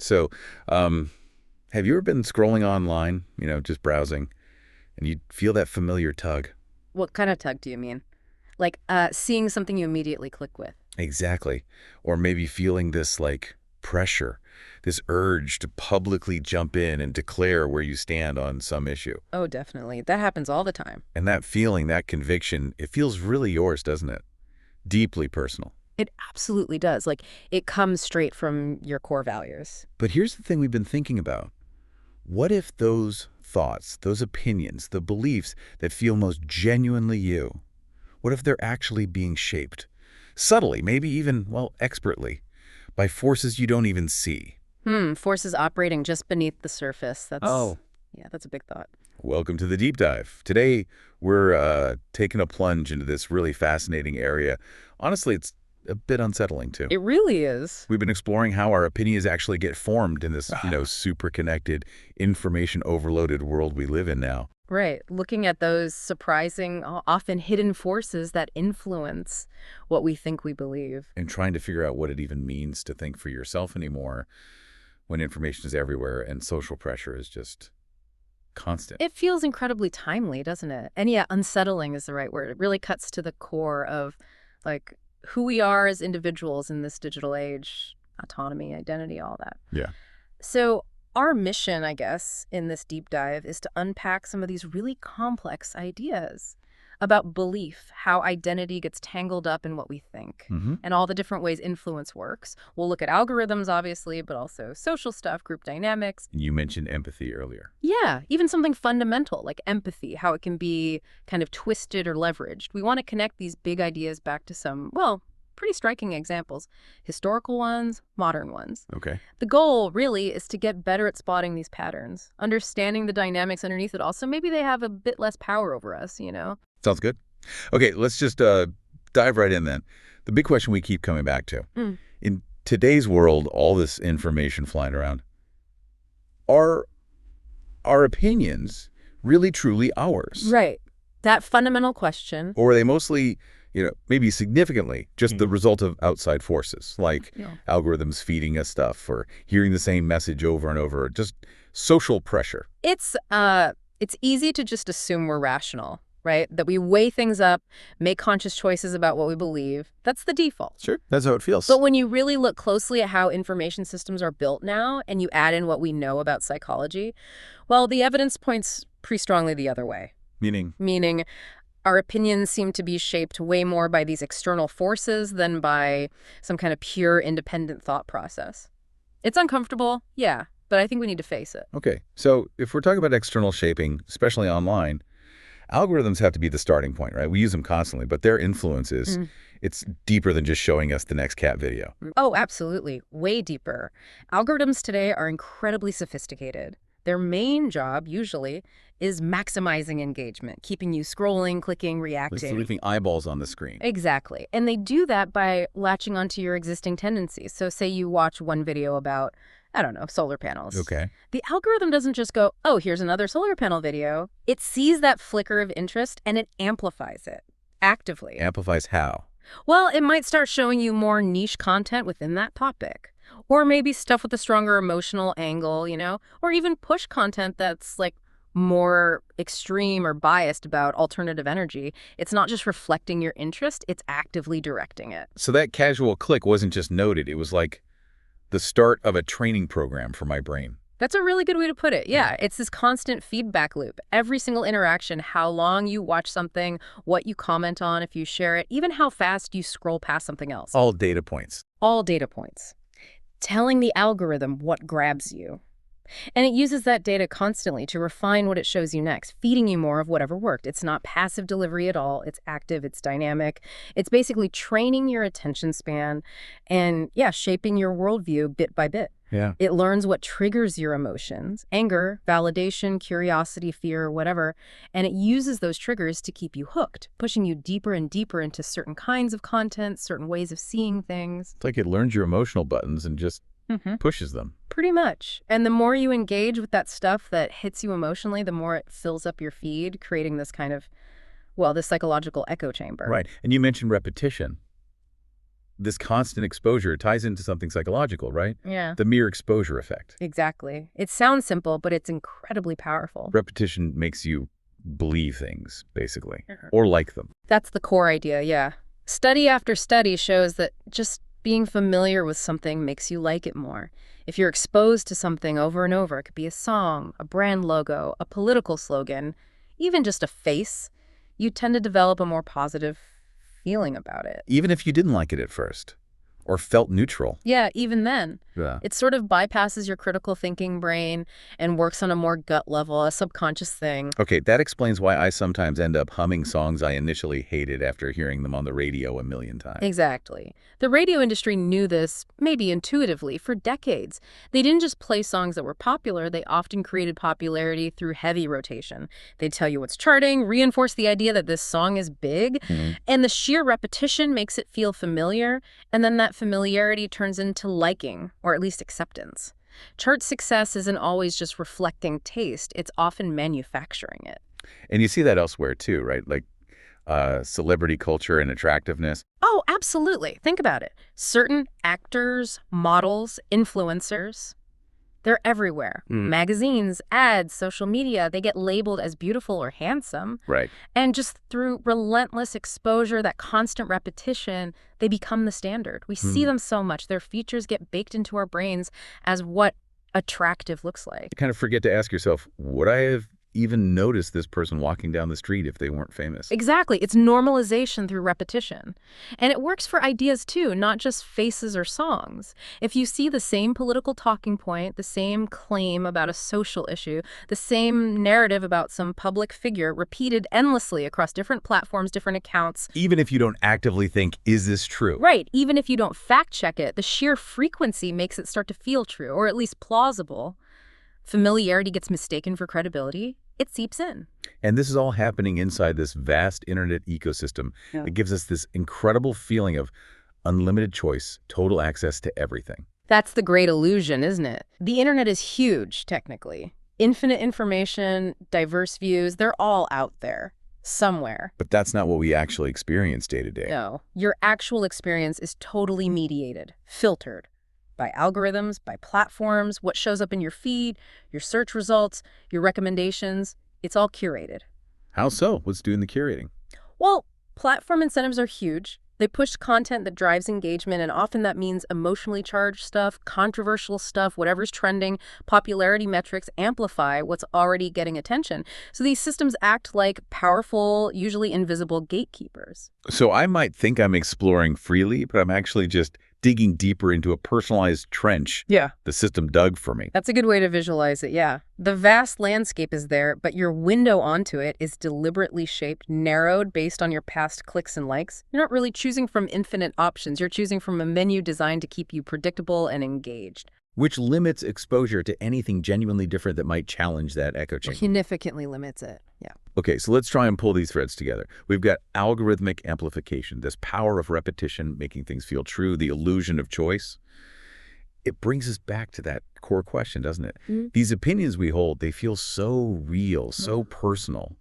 So, um, have you ever been scrolling online, just browsing, and you feel that familiar tug? What kind of tug do you mean? Like seeing something you immediately click with. Exactly. Or maybe feeling this like pressure, this urge to publicly jump in and declare where you stand on some issue. Oh, definitely. That happens all the time. And that feeling, that conviction, it feels really yours, doesn't it? Deeply personal. It absolutely does. Like it comes straight from your core values. But here's the thing we've been thinking about. What if those thoughts, those opinions, the beliefs that feel most genuinely you, what if they're actually being shaped? Subtly, maybe even, well, expertly, by forces you don't even see. Forces operating just beneath the surface. Oh. Yeah, that's a big thought. Welcome to the deep dive. Today, we're taking a plunge into this really fascinating area. Honestly, it's a bit unsettling, too. It really is. We've been exploring how our opinions actually get formed in this, super connected, information overloaded world we live in now. Right. Looking at those surprising, often hidden forces that influence what we think we believe. And trying to figure out what it even means to think for yourself anymore when information is everywhere and social pressure is just constant. It feels incredibly timely, doesn't it? And yeah, unsettling is the right word. It really cuts to the core of like who we are as individuals in this digital age, autonomy, identity, all that. Yeah. So our mission, I guess, in this deep dive is to unpack some of these really complex ideas about belief, how identity gets tangled up in what we think, and all the different ways influence works. We'll look at algorithms, obviously, but also social stuff, group dynamics. You mentioned empathy earlier. Yeah, even something fundamental like empathy, how it can be kind of twisted or leveraged. We want to connect these big ideas back to some, well, pretty striking examples, historical ones, modern ones. Okay. The goal, really, is to get better at spotting these patterns, understanding the dynamics underneath it all, so maybe they have a bit less power over us. Sounds good. Okay, let's just dive right in then. The big question we keep coming back to. In today's world, all this information flying around, are our opinions really truly ours? Right. That fundamental question. Or are they mostly, maybe significantly just the result of outside forces, like algorithms feeding us stuff or hearing the same message over and over, just social pressure? It's easy to just assume we're rational, right? That we weigh things up, make conscious choices about what we believe. That's the default. Sure, that's how it feels. But when you really look closely at how information systems are built now, and you add in what we know about psychology, well, the evidence points pretty strongly the other way. Meaning? Meaning our opinions seem to be shaped way more by these external forces than by some kind of pure independent thought process. It's uncomfortable, yeah, but I think we need to face it. Okay, so if we're talking about external shaping, especially online, algorithms have to be the starting point, right? We use them constantly, but their influence is, it's deeper than just showing us the next cat video. Oh, absolutely. Way deeper. Algorithms today are incredibly sophisticated. Their main job, usually, is maximizing engagement, keeping you scrolling, clicking, reacting. Leaving eyeballs on the screen. Exactly. And they do that by latching onto your existing tendencies. So say you watch one video about, I don't know, solar panels. Okay. The algorithm doesn't just go, oh, here's another solar panel video. It sees that flicker of interest and it amplifies it actively. Amplifies how? Well, it might start showing you more niche content within that topic. Or maybe stuff with a stronger emotional angle, or even push content that's like more extreme or biased about alternative energy. It's not just reflecting your interest, it's actively directing it. So that casual click wasn't just noted, it was like the start of a training program for my brain. That's a really good way to put it. Yeah, it's this constant feedback loop. Every single interaction, how long you watch something, what you comment on if you share it, even how fast you scroll past something else. All data points. All data points. Telling the algorithm what grabs you. And it uses that data constantly to refine what it shows you next, feeding you more of whatever worked. It's not passive delivery at all. It's active. It's dynamic. It's basically training your attention span and, yeah, shaping your worldview bit by bit. Yeah. It learns what triggers your emotions, anger, validation, curiosity, fear, whatever, and it uses those triggers to keep you hooked, pushing you deeper and deeper into certain kinds of content, certain ways of seeing things. It's like it learns your emotional buttons and just pushes them. Pretty much. And the more you engage with that stuff that hits you emotionally, the more it fills up your feed, creating this kind of, well, this psychological echo chamber. Right. And you mentioned repetition. this constant exposure ties into something psychological, right? Yeah. The mere exposure effect. Exactly. It sounds simple, but it's incredibly powerful. Repetition makes you believe things, basically, Mhm. or like them. That's the core idea, yeah. Study after study shows that just being familiar with something makes you like it more. If you're exposed to something over and over, it could be a song, a brand logo, a political slogan, even just a face, you tend to develop a more positive feeling about it. Even if you didn't like it at first, or felt neutral. Yeah, even then. Yeah. It sort of bypasses your critical thinking brain and works on a more gut level, a subconscious thing. Okay, that explains why I sometimes end up humming songs I initially hated after hearing them on the radio a million times. Exactly. The radio industry knew this, maybe intuitively, for decades. They didn't just play songs that were popular, they often created popularity through heavy rotation. They'd tell you what's charting, reinforce the idea that this song is big, and the sheer repetition makes it feel familiar, and then that familiarity turns into liking, or at least acceptance. Chart success isn't always just reflecting taste, it's often manufacturing it. And you see that elsewhere too, right? Like celebrity culture and attractiveness. Oh, absolutely. Think about it. Certain actors, models, influencers, they're everywhere. Magazines, ads, social media, they get labeled as beautiful or handsome. Right. And just through relentless exposure, that constant repetition, they become the standard. We see them so much. Their features get baked into our brains as what attractive looks like. You kind of forget to ask yourself, would I have even noticed this person walking down the street if they weren't famous? Exactly. It's normalization through repetition. And it works for ideas too, not just faces or songs. If you see the same political talking point, the same claim about a social issue, the same narrative about some public figure repeated endlessly across different platforms, different accounts. Even if you don't actively think, is this true? Right. Even if you don't fact check it, the sheer frequency makes it start to feel true, or at least plausible. Familiarity gets mistaken for credibility. It seeps in. And this is all happening inside this vast internet ecosystem that gives us this incredible feeling of unlimited choice, total access to everything. That's the great illusion, isn't it? The internet is huge, technically. Infinite information, diverse views, they're all out there, somewhere. But that's not what we actually experience day to day. No, your actual experience is totally mediated, filtered by algorithms, by platforms, what shows up in your feed, your search results, your recommendations. It's all curated. How so? What's doing the curating? Well, platform incentives are huge. They push content that drives engagement, and often that means emotionally charged stuff, controversial stuff, whatever's trending. Popularity metrics amplify what's already getting attention. So these systems act like powerful, usually invisible gatekeepers. So I might think I'm exploring freely, but I'm actually just digging deeper into a personalized trench the system dug for me. That's a good way to visualize it, yeah. The vast landscape is there, but your window onto it is deliberately shaped, narrowed based on your past clicks and likes. You're not really choosing from infinite options. You're choosing from a menu designed to keep you predictable and engaged. Which limits exposure to anything genuinely different that might challenge that echo chamber. Significantly limits it, yeah. Okay, so let's try and pull these threads together. We've got algorithmic amplification, this power of repetition, making things feel true, the illusion of choice. It brings us back to that core question, doesn't it? These opinions we hold, they feel so real, so personal.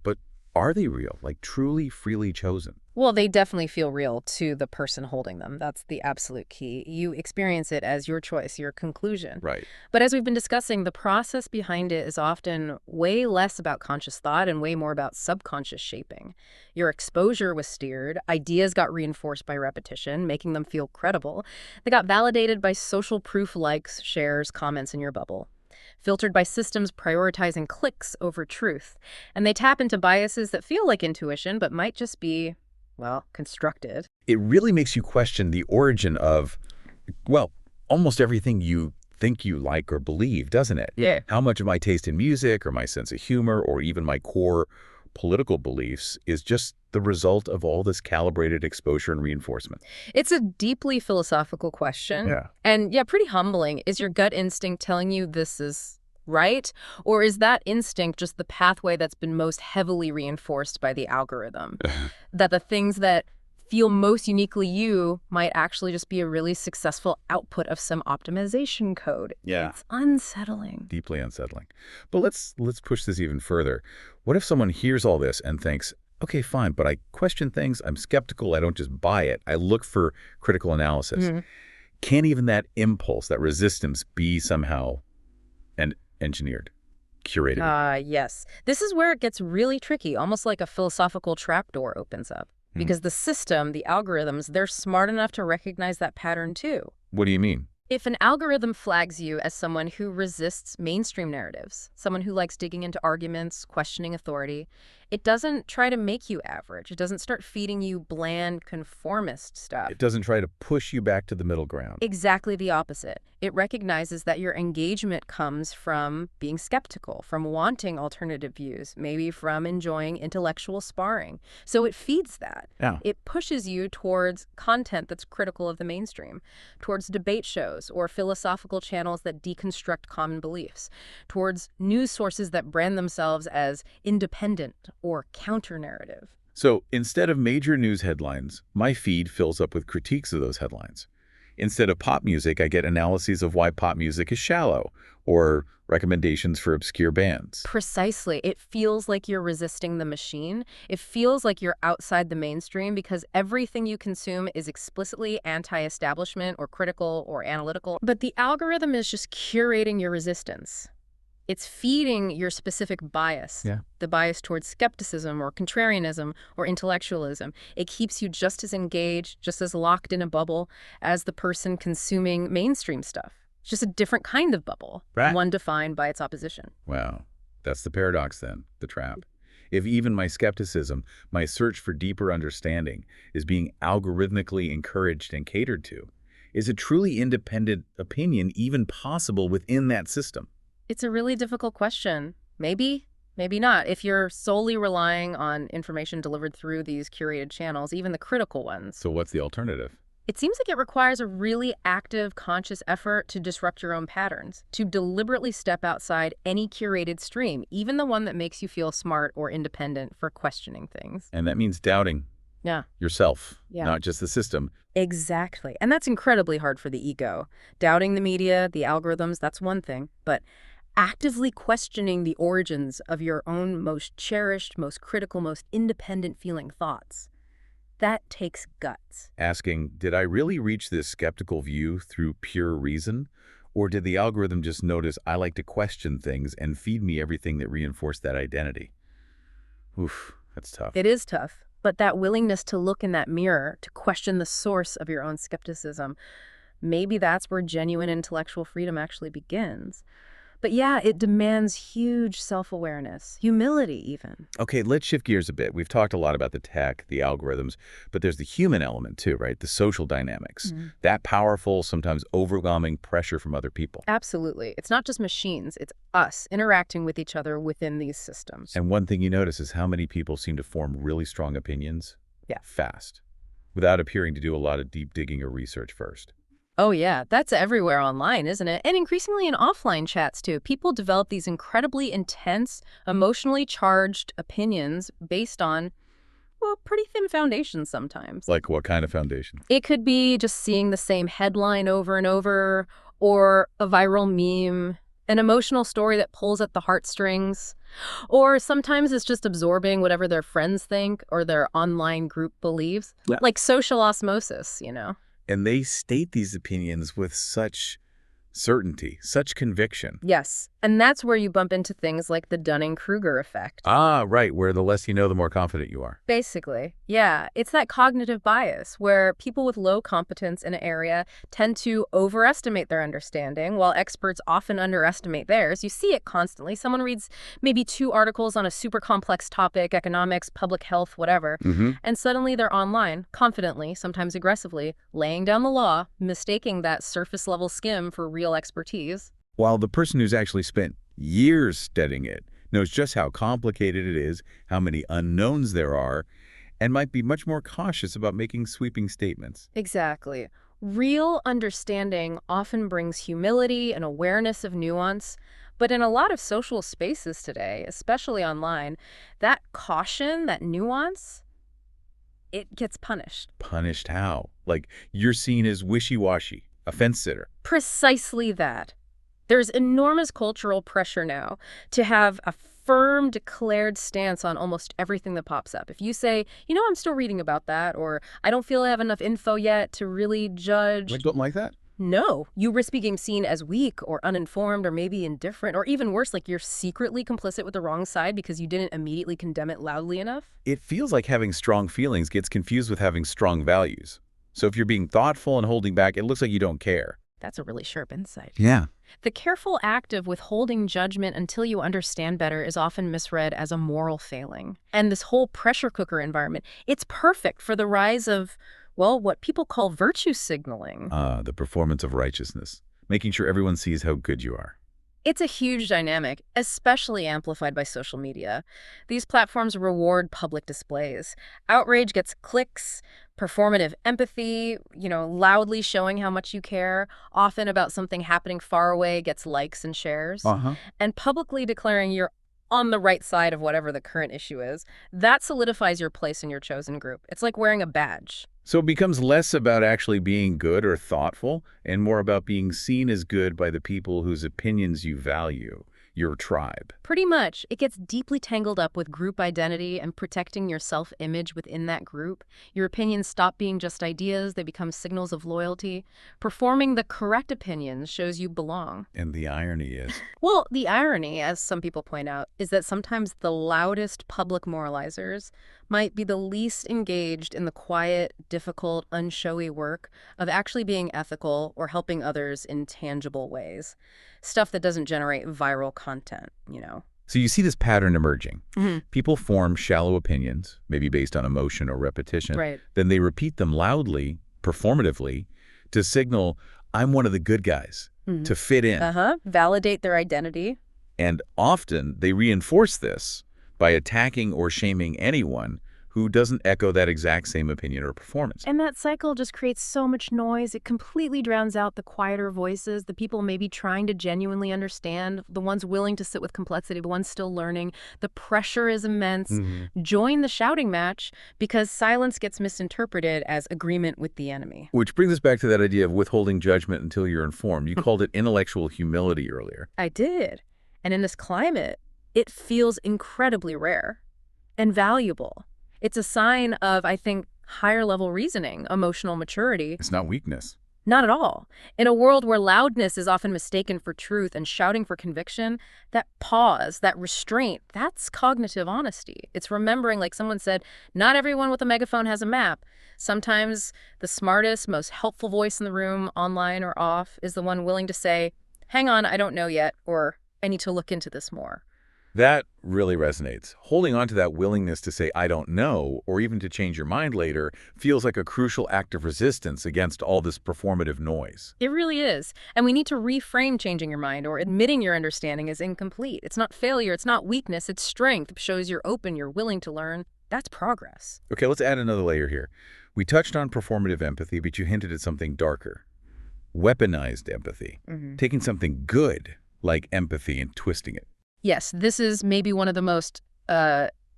But are they real, like truly freely chosen? Well, they definitely feel real to the person holding them. That's the absolute key. You experience it as your choice, your conclusion. Right. But as we've been discussing, the process behind it is often way less about conscious thought and way more about subconscious shaping. Your exposure was steered, ideas got reinforced by repetition, making them feel credible. They got validated by social proof likes, shares, comments in your bubble. Filtered by systems prioritizing clicks over truth. And they tap into biases that feel like intuition, but might just be, well, constructed. It really makes you question the origin of, well, almost everything you think you like or believe, doesn't it? Yeah. How much of my taste in music or my sense of humor or even my core political beliefs is just the result of all this calibrated exposure and reinforcement. It's a deeply philosophical question. Yeah. And yeah, pretty humbling. Is your gut instinct telling you this is right? Or is that instinct just the pathway that's been most heavily reinforced by the algorithm? That the things that feel most uniquely you might actually just be a really successful output of some optimization code. Yeah. It's unsettling. Deeply unsettling. But let's push this even further. What if someone hears all this and thinks, Okay, fine, but I question things. I'm skeptical. I don't just buy it. I look for critical analysis. Can even that impulse, that resistance, be somehow engineered, curated? Yes. This is where it gets really tricky, almost like a philosophical trapdoor opens up. Hmm. Because the system, the algorithms, they're smart enough to recognize that pattern too. What do you mean? If an algorithm flags you as someone who resists mainstream narratives, someone who likes digging into arguments, questioning authority, it doesn't try to make you average. It doesn't start feeding you bland, conformist stuff. It doesn't try to push you back to the middle ground. Exactly the opposite. It recognizes that your engagement comes from being skeptical, from wanting alternative views, maybe from enjoying intellectual sparring. So it feeds that. Yeah. It pushes you towards content that's critical of the mainstream, towards debate shows or philosophical channels that deconstruct common beliefs, towards news sources that brand themselves as independent or counter-narrative. So instead of major news headlines, my feed fills up with critiques of those headlines. Instead of pop music, I get analyses of why pop music is shallow, or recommendations for obscure bands. Precisely. It feels like you're resisting the machine. It feels like you're outside the mainstream because everything you consume is explicitly anti-establishment or critical or analytical. But the algorithm is just curating your resistance. It's feeding your specific bias, the bias towards skepticism or contrarianism or intellectualism. It keeps you just as engaged, just as locked in a bubble as the person consuming mainstream stuff. It's just a different kind of bubble, one defined by its opposition. Wow. That's the paradox then, the trap. If even my skepticism, my search for deeper understanding, is being algorithmically encouraged and catered to, is a truly independent opinion even possible within that system? It's a really difficult question. Maybe, maybe not. If you're solely relying on information delivered through these curated channels, even the critical ones. So what's the alternative? It seems like it requires a really active, conscious effort to disrupt your own patterns, to deliberately step outside any curated stream, even the one that makes you feel smart or independent for questioning things. And that means doubting yourself, not just the system. Exactly. And that's incredibly hard for the ego. Doubting the media, the algorithms, that's one thing. But actively questioning the origins of your own most cherished, most critical, most independent feeling thoughts, that takes guts. Asking, did I really reach this skeptical view through pure reason? Or did the algorithm just notice I like to question things and feed me everything that reinforced that identity? Oof, that's tough. It is tough. But that willingness to look in that mirror, to question the source of your own skepticism, maybe that's where genuine intellectual freedom actually begins. But yeah, it demands huge self-awareness, humility even. Okay, let's shift gears a bit. We've talked a lot about the tech, the algorithms, but there's the human element too, right? The social dynamics. That powerful, sometimes overwhelming pressure from other people. Absolutely. It's not just machines, it's us interacting with each other within these systems. And one thing you notice is how many people seem to form really strong opinions fast, without appearing to do a lot of deep digging or research first. Oh yeah, that's everywhere online, isn't it? And increasingly in offline chats too. People develop these incredibly intense, emotionally charged opinions based on, well, pretty thin foundations sometimes. Like what kind of foundation? It could be just seeing the same headline over and over, or a viral meme, an emotional story that pulls at the heartstrings. Or sometimes it's just absorbing whatever their friends think or their online group believes. Like social osmosis, you know? And they state these opinions with such certainty, such conviction. Yes, and that's where you bump into things like the Dunning-Kruger effect. Ah, right, where the less you know, the more confident you are. Basically, yeah. It's that cognitive bias where people with low competence in an area tend to overestimate their understanding while experts often underestimate theirs. You see it constantly. Someone reads maybe 2 articles on a super complex topic, economics, public health, whatever, and suddenly they're online, confidently, sometimes aggressively, laying down the law, mistaking that surface-level skim for real expertise. While the person who's actually spent years studying it knows just how complicated it is, how many unknowns there are, and might be much more cautious about making sweeping statements. Exactly. Real understanding often brings humility and awareness of nuance, but in a lot of social spaces today, especially online, that caution, that nuance, it gets punished. Punished how? Like you're seen as wishy-washy, a fence-sitter. Precisely that. There's enormous cultural pressure now to have a firm, declared stance on almost everything that pops up. If you say, I'm still reading about that, or I don't feel I have enough info yet to really judge. I don't like that. No, you risk being seen as weak or uninformed or maybe indifferent, or even worse, like you're secretly complicit with the wrong side because you didn't immediately condemn it loudly enough. It feels like having strong feelings gets confused with having strong values. So if you're being thoughtful and holding back, it looks like you don't care. That's a really sharp insight. Yeah. The careful act of withholding judgment until you understand better is often misread as a moral failing. And this whole pressure cooker environment, it's perfect for the rise of, well, what people call virtue signaling. The performance of righteousness, making sure everyone sees how good you are. It's a huge dynamic, especially amplified by social media. These platforms reward public displays. Outrage gets clicks, performative empathy, loudly showing how much you care, often about something happening far away, gets likes and shares. And publicly declaring you're on the right side of whatever the current issue is, that solidifies your place in your chosen group. It's like wearing a badge. So it becomes less about actually being good or thoughtful and more about being seen as good by the people whose opinions you value, your tribe. Pretty much. It gets deeply tangled up with group identity and protecting your self-image within that group. Your opinions stop being just ideas. They become signals of loyalty. Performing the correct opinions shows you belong. And the irony is... Well, the irony, as some people point out, is that sometimes the loudest public moralizers might be the least engaged in the quiet, difficult, unshowy work of actually being ethical or helping others in tangible ways. Stuff that doesn't generate viral content, So you see this pattern emerging. Mm-hmm. People form shallow opinions, maybe based on emotion or repetition. Right. Then they repeat them loudly, performatively, to signal, I'm one of the good guys, to fit in. Validate their identity. And often they reinforce this by attacking or shaming anyone who doesn't echo that exact same opinion or performance. And that cycle just creates so much noise. It completely drowns out the quieter voices, the people maybe trying to genuinely understand, the ones willing to sit with complexity, the ones still learning. The pressure is immense. Join the shouting match because silence gets misinterpreted as agreement with the enemy. Which brings us back to that idea of withholding judgment until you're informed. You called it intellectual humility earlier. I did. And in this climate, it feels incredibly rare and valuable. It's a sign of, I think, higher level reasoning, emotional maturity. It's not weakness. Not at all. In a world where loudness is often mistaken for truth and shouting for conviction, that pause, that restraint, that's cognitive honesty. It's remembering, like someone said, not everyone with a megaphone has a map. Sometimes the smartest, most helpful voice in the room, online or off, is the one willing to say, hang on, I don't know yet, or I need to look into this more. That really resonates. Holding on to that willingness to say, I don't know, or even to change your mind later, feels like a crucial act of resistance against all this performative noise. It really is. And we need to reframe changing your mind or admitting your understanding is incomplete. It's not failure. It's not weakness. It's strength. It shows you're open. You're willing to learn. That's progress. Okay, let's add another layer here. We touched on performative empathy, but you hinted at something darker. Weaponized empathy. Taking something good, like empathy, and twisting it. Yes, this is maybe one of the most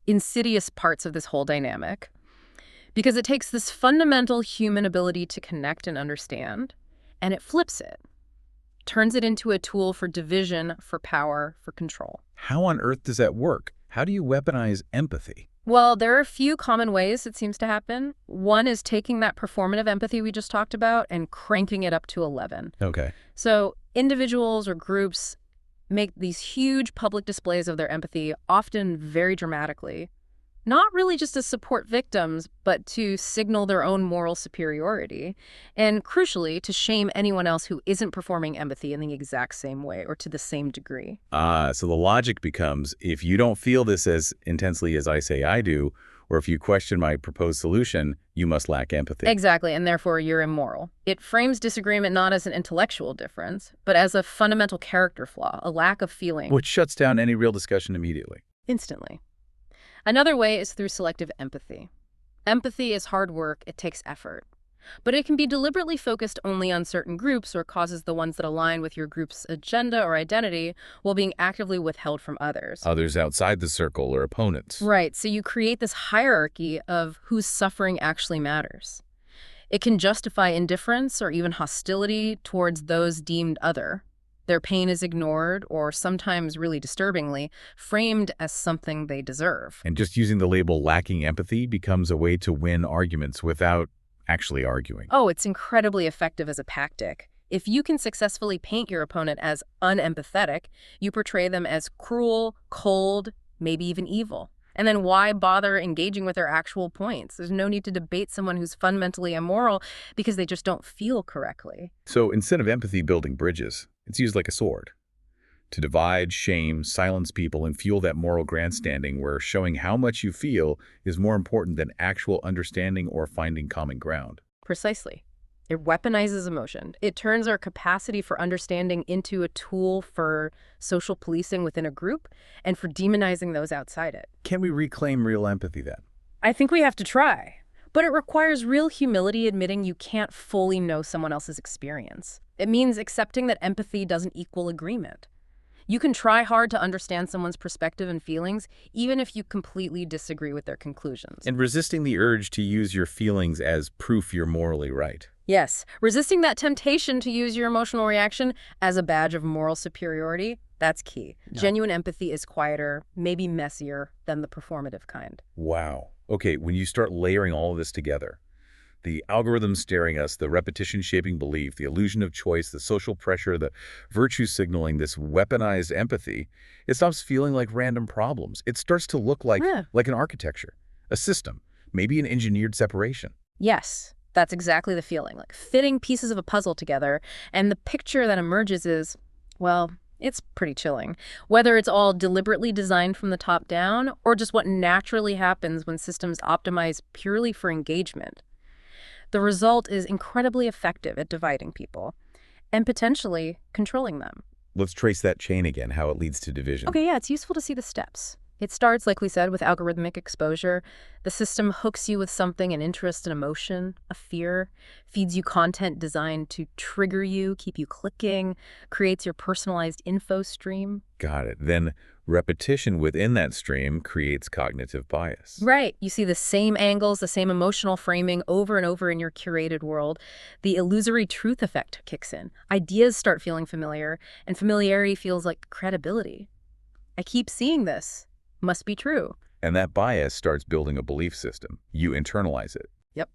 insidious parts of this whole dynamic because it takes this fundamental human ability to connect and understand, and it flips it, turns it into a tool for division, for power, for control. How on earth does that work? How do you weaponize empathy? Well, there are a few common ways it seems to happen. One is taking that performative empathy we just talked about and cranking it up to 11. Okay. So individuals or groups make these huge public displays of their empathy, often very dramatically, not really just to support victims, but to signal their own moral superiority, and crucially, to shame anyone else who isn't performing empathy in the exact same way or to the same degree. So the logic becomes, if you don't feel this as intensely as I say I do, or if you question my proposed solution, you must lack empathy. Exactly, and therefore you're immoral. It frames disagreement not as an intellectual difference, but as a fundamental character flaw, a lack of feeling. Which shuts down any real discussion immediately. Instantly. Another way is through selective empathy. Empathy is hard work, it takes effort. But it can be deliberately focused only on certain groups or causes the ones that align with your group's agenda or identity while being actively withheld from others. Others outside the circle or opponents. Right, so you create this hierarchy of whose suffering actually matters. It can justify indifference or even hostility towards those deemed other. Their pain is ignored or sometimes, really disturbingly, framed as something they deserve. And just using the label lacking empathy becomes a way to win arguments without actually arguing. Oh, it's incredibly effective as a tactic. If you can successfully paint your opponent as unempathetic, you portray them as cruel, cold, maybe even evil. And then why bother engaging with their actual points? There's no need to debate someone who's fundamentally immoral because they just don't feel correctly. So instead of empathy building bridges, it's used like a sword to divide, shame, silence people, and fuel that moral grandstanding where showing how much you feel is more important than actual understanding or finding common ground. Precisely. It weaponizes emotion. It turns our capacity for understanding into a tool for social policing within a group and for demonizing those outside it. Can we reclaim real empathy then? I think we have to try. But it requires real humility admitting you can't fully know someone else's experience. It means accepting that empathy doesn't equal agreement. You can try hard to understand someone's perspective and feelings, even if you completely disagree with their conclusions. And resisting the urge to use your feelings as proof you're morally right. Yes, resisting that temptation to use your emotional reaction as a badge of moral superiority, that's key. Yeah. Genuine empathy is quieter, maybe messier than the performative kind. Wow. Okay, when you start layering all of this together, the algorithm staring us, the repetition shaping belief, the illusion of choice, the social pressure, the virtue signaling, this weaponized empathy, it stops feeling like random problems. It starts to look like an architecture, a system, maybe an engineered separation. Yes, that's exactly the feeling, like fitting pieces of a puzzle together, and the picture that emerges is, well, it's pretty chilling. Whether it's all deliberately designed from the top down, or just what naturally happens when systems optimize purely for engagement. The result is incredibly effective at dividing people and potentially controlling them. Let's trace that chain again, how it leads to division. Okay, yeah, it's useful to see the steps. It starts, like we said, with algorithmic exposure. The system hooks you with something, an interest, an emotion, a fear, feeds you content designed to trigger you, keep you clicking, creates your personalized info stream. Got it. Then repetition within that stream creates cognitive bias. Right. You see the same angles, the same emotional framing over and over in your curated world. The illusory truth effect kicks in. Ideas start feeling familiar, and familiarity feels like credibility. I keep seeing this. Must be true. And that bias starts building a belief system. You internalize it. Yep.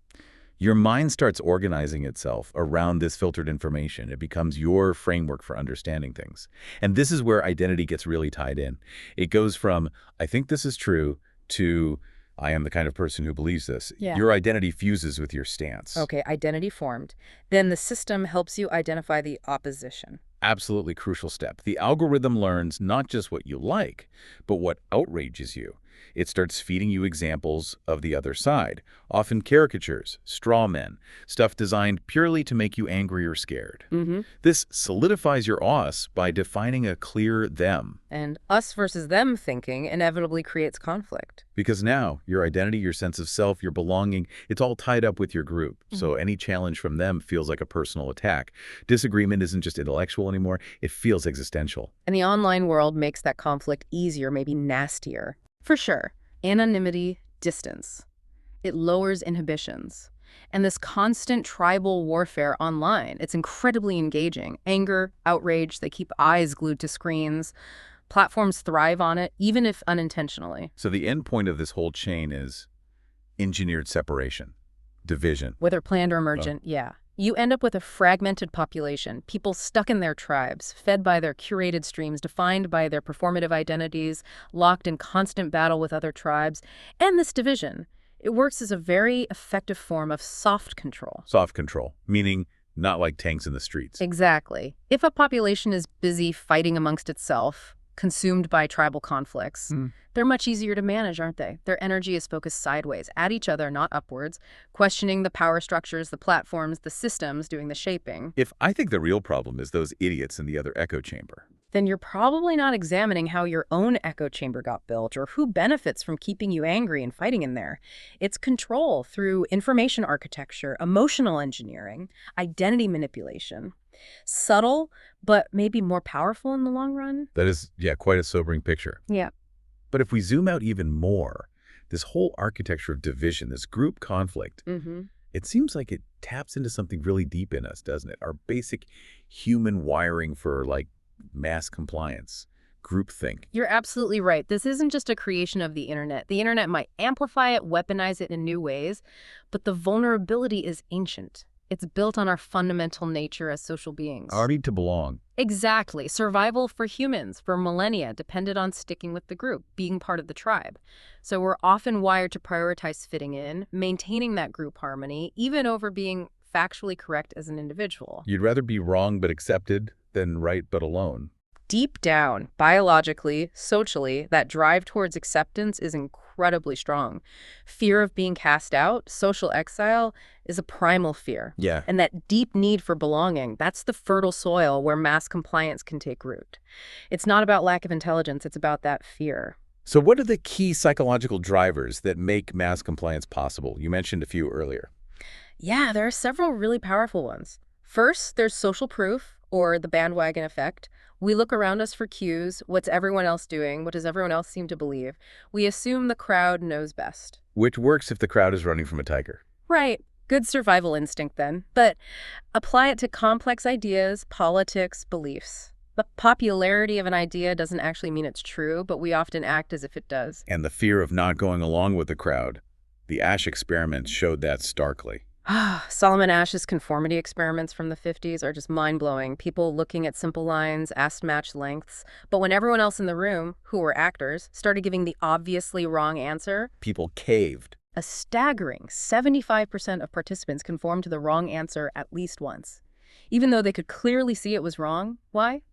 Your mind starts organizing itself around this filtered information. It becomes your framework for understanding things. And this is where identity gets really tied in. It goes from, I think this is true, to, I am the kind of person who believes this. Yeah. Your identity fuses with your stance. Okay, identity formed. Then the system helps you identify the opposition. Absolutely crucial step. The algorithm learns not just what you like, but what outrages you. It starts feeding you examples of the other side, often caricatures, straw men, stuff designed purely to make you angry or scared. This solidifies your us by defining a clear them. And us versus them thinking inevitably creates conflict. Because now, your identity, your sense of self, your belonging, it's all tied up with your group. So any challenge from them feels like a personal attack. Disagreement isn't just intellectual anymore, it feels existential. And the online world makes that conflict easier, maybe nastier. For sure. Anonymity, distance. It lowers inhibitions. And this constant tribal warfare online, it's incredibly engaging. Anger, outrage, they keep eyes glued to screens. Platforms thrive on it, even if unintentionally. So the end point of this whole chain is engineered separation, division. Whether planned or emergent, yeah. You end up with a fragmented population, people stuck in their tribes, fed by their curated streams, defined by their performative identities, locked in constant battle with other tribes. And this division, it works as a very effective form of soft control. Soft control, meaning not like tanks in the streets. Exactly. If a population is busy fighting amongst itself, consumed by tribal conflicts, they're much easier to manage, aren't they? Their energy is focused sideways, at each other, not upwards, questioning the power structures, the platforms, the systems doing the shaping. If I think the real problem is those idiots in the other echo chamber, then you're probably not examining how your own echo chamber got built or who benefits from keeping you angry and fighting in there. It's control through information architecture, emotional engineering, identity manipulation. Subtle, but maybe more powerful in the long run. that is, quite a sobering picture. Yeah. But if we zoom out even more, this whole architecture of division, this group conflict, it seems like it taps into something really deep in us, doesn't it? Our basic human wiring for, like, mass compliance, groupthink. You're absolutely right. This isn't just a creation of the internet. The internet might amplify it, weaponize it in new ways, but the vulnerability is ancient. It's built on our fundamental nature as social beings. Our need to belong. Exactly. Survival for humans for millennia depended on sticking with the group, being part of the tribe. So we're often wired to prioritize fitting in, maintaining that group harmony, even over being factually correct as an individual. You'd rather be wrong but accepted than right but alone. Deep down, biologically, socially, that drive towards acceptance is incredibly strong. Fear of being cast out, social exile, is a primal fear. Yeah. And that deep need for belonging, that's the fertile soil where mass compliance can take root. It's not about lack of intelligence, it's about that fear. So what are the key psychological drivers that make mass compliance possible? You mentioned a few earlier. Yeah, there are several really powerful ones. First, there's social proof, or the bandwagon effect. We look around us for cues. What's everyone else doing? What does everyone else seem to believe? We assume the crowd knows best. Which works if the crowd is running from a tiger. Right. Good survival instinct then. But apply it to complex ideas, politics, beliefs. The popularity of an idea doesn't actually mean it's true, but we often act as if it does. And the fear of not going along with the crowd. The Asch experiment showed that starkly. Solomon Asch's conformity experiments from the 50s are just mind-blowing. People looking at simple lines, asked match lengths. But when everyone else in the room, who were actors, started giving the obviously wrong answer, People caved. a staggering 75% of participants conformed to the wrong answer at least once. Even though they could clearly see it was wrong. Why?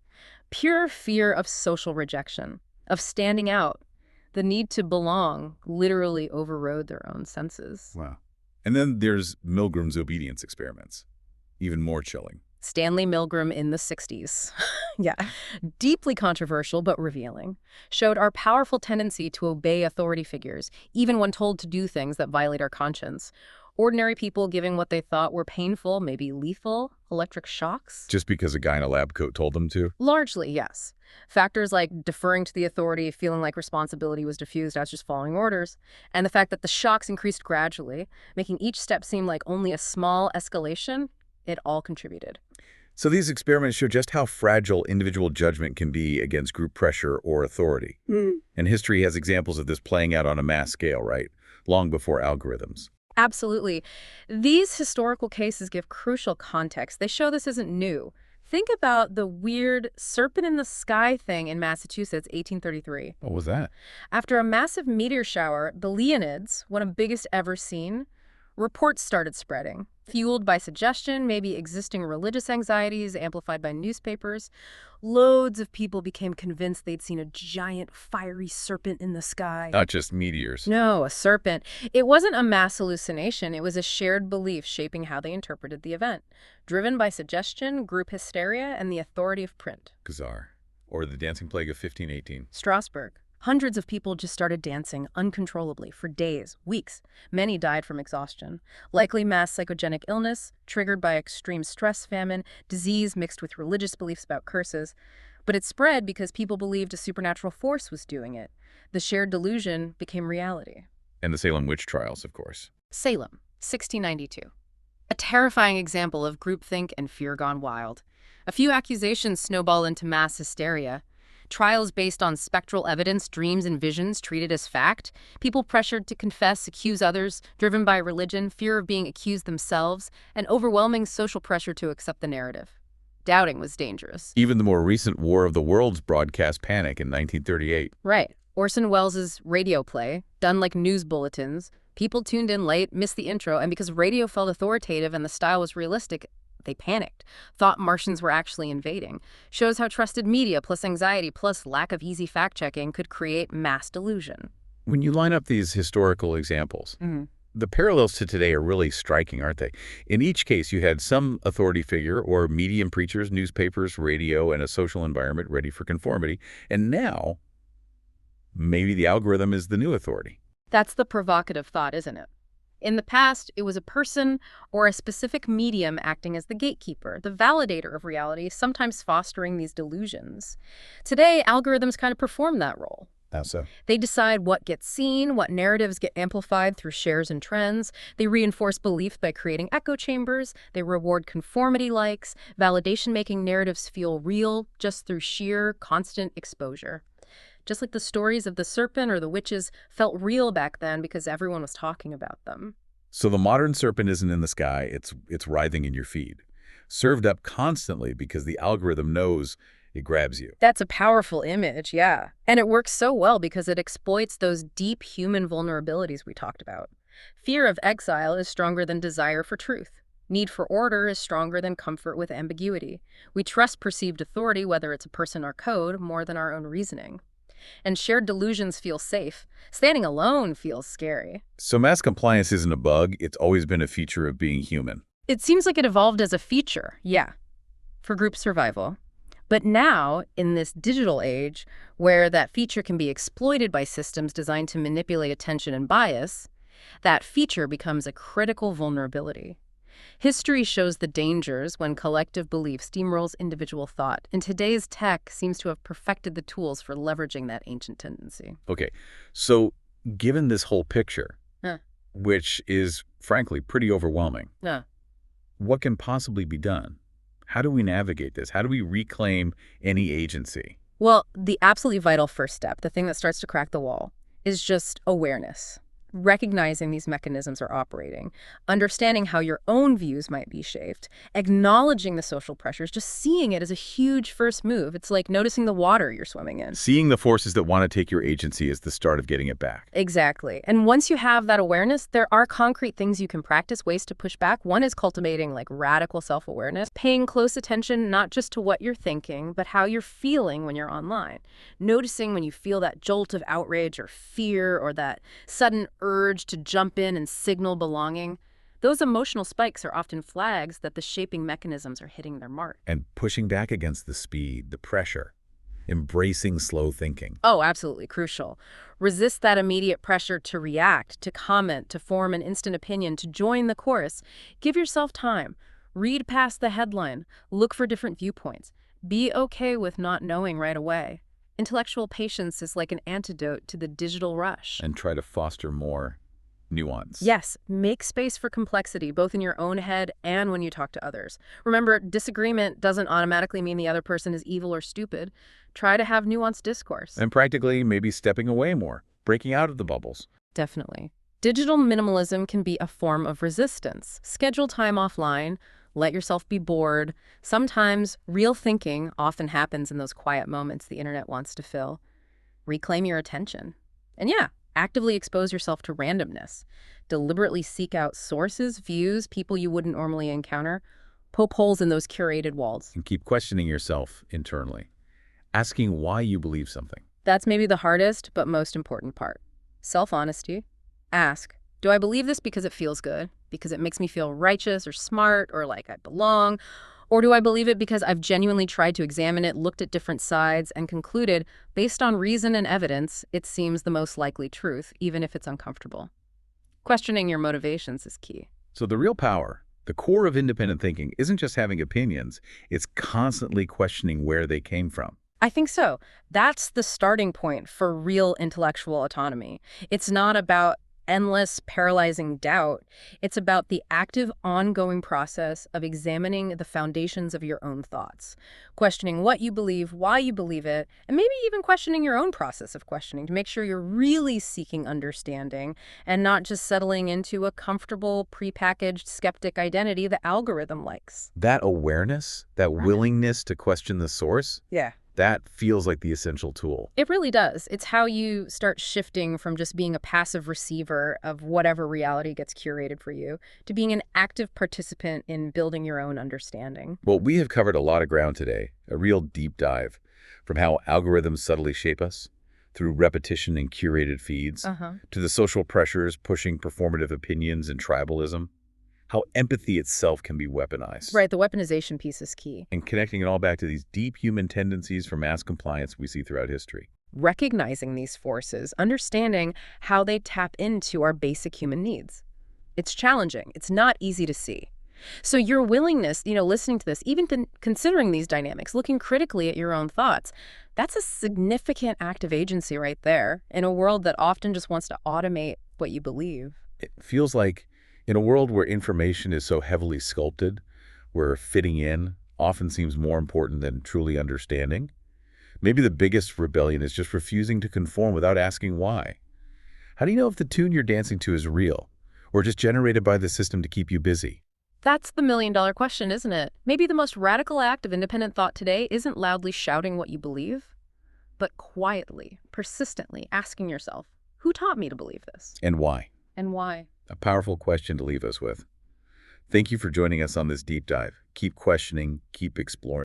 Pure fear of social rejection, of standing out. The need to belong literally overrode their own senses. Wow. And then there's Milgram's obedience experiments. Even more chilling. Stanley Milgram in the 60s. Yeah. Deeply controversial but revealing. Showed our powerful tendency to obey authority figures, even when told to do things that violate our conscience. Ordinary people giving what they thought were painful, maybe lethal, electric shocks. Just because a guy in a lab coat told them to? Largely, yes. Factors like deferring to the authority, feeling like responsibility was diffused as just following orders, and the fact that the shocks increased gradually, making each step seem like only a small escalation, it all contributed. So these experiments show just how fragile individual judgment can be against group pressure or authority. And history has examples of this playing out on a mass scale, right? Long before algorithms. Absolutely. These historical cases give crucial context. They show this isn't new. Think about the weird serpent in the sky thing in Massachusetts, 1833. What was that? After a massive meteor shower, the Leonids, one of the biggest ever seen, reports started spreading, fueled by suggestion, maybe existing religious anxieties amplified by newspapers. Loads of people became convinced they'd seen a giant fiery serpent in the sky. Not just meteors. No, a serpent. It wasn't a mass hallucination. It was a shared belief shaping how they interpreted the event, driven by suggestion, group hysteria, and the authority of print. Khazar. Or the dancing plague of 1518. Strasbourg. Hundreds of people just started dancing uncontrollably for days, weeks. Many died from exhaustion. Likely mass psychogenic illness, triggered by extreme stress, famine, disease mixed with religious beliefs about curses. But it spread because people believed a supernatural force was doing it. The shared delusion became reality. And the Salem witch trials, of course. Salem, 1692. A terrifying example of groupthink and fear gone wild. A few accusations snowball into mass hysteria. Trials based on spectral evidence, dreams, and visions treated as fact. People pressured to confess, accuse others, driven by religion, fear of being accused themselves, and overwhelming social pressure to accept the narrative. Doubting was dangerous. Even the more recent War of the Worlds broadcast panic in 1938. Right. Orson Welles' radio play, done like news bulletins. People tuned in late, missed the intro, and because radio felt authoritative and the style was realistic, they panicked, thought Martians were actually invading. Shows how trusted media plus anxiety plus lack of easy fact-checking could create mass delusion. When you line up these historical examples, the parallels to today are really striking, aren't they? In each case, you had some authority figure or medium preachers, newspapers, radio, and a social environment ready for conformity. And now, maybe the algorithm is the new authority. That's the provocative thought, isn't it? In the past, it was a person or a specific medium acting as the gatekeeper, the validator of reality, sometimes fostering these delusions. Today, algorithms kind of perform that role. How so? They decide what gets seen, what narratives get amplified through shares and trends. They reinforce belief by creating echo chambers. They reward conformity likes, validation making narratives feel real just through sheer, constant exposure. Just like the stories of the serpent or the witches felt real back then because everyone was talking about them. So the modern serpent isn't in the sky, it's writhing in your feed, served up constantly because the algorithm knows it grabs you. That's a powerful image, yeah. And it works so well because it exploits those deep human vulnerabilities we talked about. Fear of exile is stronger than desire for truth. Need for order is stronger than comfort with ambiguity. We trust perceived authority, whether it's a person or code, more than our own reasoning. And shared delusions feel safe. Standing alone feels scary. So mass compliance isn't a bug, it's always been a feature of being human. It seems like it evolved as a feature, yeah, for group survival. But now, in this digital age, where that feature can be exploited by systems designed to manipulate attention and bias, that feature becomes a critical vulnerability. History shows the dangers when collective belief steamrolls individual thought, and today's tech seems to have perfected the tools for leveraging that ancient tendency. Okay, so given this whole picture, Huh. which is, frankly, pretty overwhelming, Yeah. what can possibly be done? How do we navigate this? How do we reclaim any agency? Well, the absolutely vital first step, the thing that starts to crack the wall, is just awareness. Recognizing these mechanisms are operating, understanding how your own views might be shaped, acknowledging the social pressures, just seeing it is a huge first move. It's like noticing the water you're swimming in. Seeing the forces that want to take your agency is the start of getting it back. Exactly. And once you have that awareness, there are concrete things you can practice, ways to push back. One is cultivating like radical self-awareness, paying close attention not just to what you're thinking, but how you're feeling when you're online. Noticing when you feel that jolt of outrage or fear or that sudden urge to jump in and signal belonging. Those emotional spikes are often flags that the shaping mechanisms are hitting their mark. And pushing back against the speed, the pressure, embracing slow thinking. Oh, absolutely crucial. Resist that immediate pressure to react, to comment, to form an instant opinion, to join the chorus. Give yourself time. Read past the headline. Look for different viewpoints. Be okay with not knowing right away. Intellectual patience is like an antidote to the digital rush. And try to foster more nuance. Yes, make space for complexity, both in your own head and when you talk to others. Remember, disagreement doesn't automatically mean the other person is evil or stupid. Try to have nuanced discourse. And practically maybe stepping away more, breaking out of the bubbles. Definitely. Digital minimalism can be a form of resistance. Schedule time offline. Let yourself be bored. Sometimes real thinking often happens in those quiet moments the internet wants to fill. Reclaim your attention. And yeah, actively expose yourself to randomness. Deliberately seek out sources, views, people you wouldn't normally encounter. Poke holes in those curated walls. And keep questioning yourself internally, asking why you believe something. That's maybe the hardest but most important part. Self-honesty. Ask, do I believe this because it feels good? Because it makes me feel righteous or smart or like I belong? Or do I believe it because I've genuinely tried to examine it, looked at different sides, and concluded, based on reason and evidence, it seems the most likely truth, even if it's uncomfortable? Questioning your motivations is key. So the real power, the core of independent thinking, isn't just having opinions, it's constantly questioning where they came from. I think so. That's the starting point for real intellectual autonomy. It's not about endless, paralyzing doubt. It's about the active, ongoing process of examining the foundations of your own thoughts, questioning what you believe, why you believe it, and maybe even questioning your own process of questioning to make sure you're really seeking understanding and not just settling into a comfortable, prepackaged skeptic identity the algorithm likes. That awareness, that willingness to question the source, Yeah. that feels like the essential tool. It really does. It's how you start shifting from just being a passive receiver of whatever reality gets curated for you to being an active participant in building your own understanding. Well, we have covered a lot of ground today, a real deep dive, from how algorithms subtly shape us, through repetition and curated feeds, to the social pressures pushing performative opinions and tribalism, how empathy itself can be weaponized. Right, the weaponization piece is key. And connecting it all back to these deep human tendencies for mass compliance we see throughout history. Recognizing these forces, understanding how they tap into our basic human needs. It's challenging. It's not easy to see. So your willingness, listening to this, even considering these dynamics, looking critically at your own thoughts, that's a significant act of agency right there in a world that often just wants to automate what you believe. It feels like in a world where information is so heavily sculpted, where fitting in often seems more important than truly understanding, maybe the biggest rebellion is just refusing to conform without asking why. How do you know if the tune you're dancing to is real or just generated by the system to keep you busy? That's the million-dollar question, isn't it? Maybe the most radical act of independent thought today isn't loudly shouting what you believe, but quietly, persistently asking yourself, who taught me to believe this? And why? And why? A powerful question to leave us with. Thank you for joining us on this deep dive. Keep questioning, keep exploring.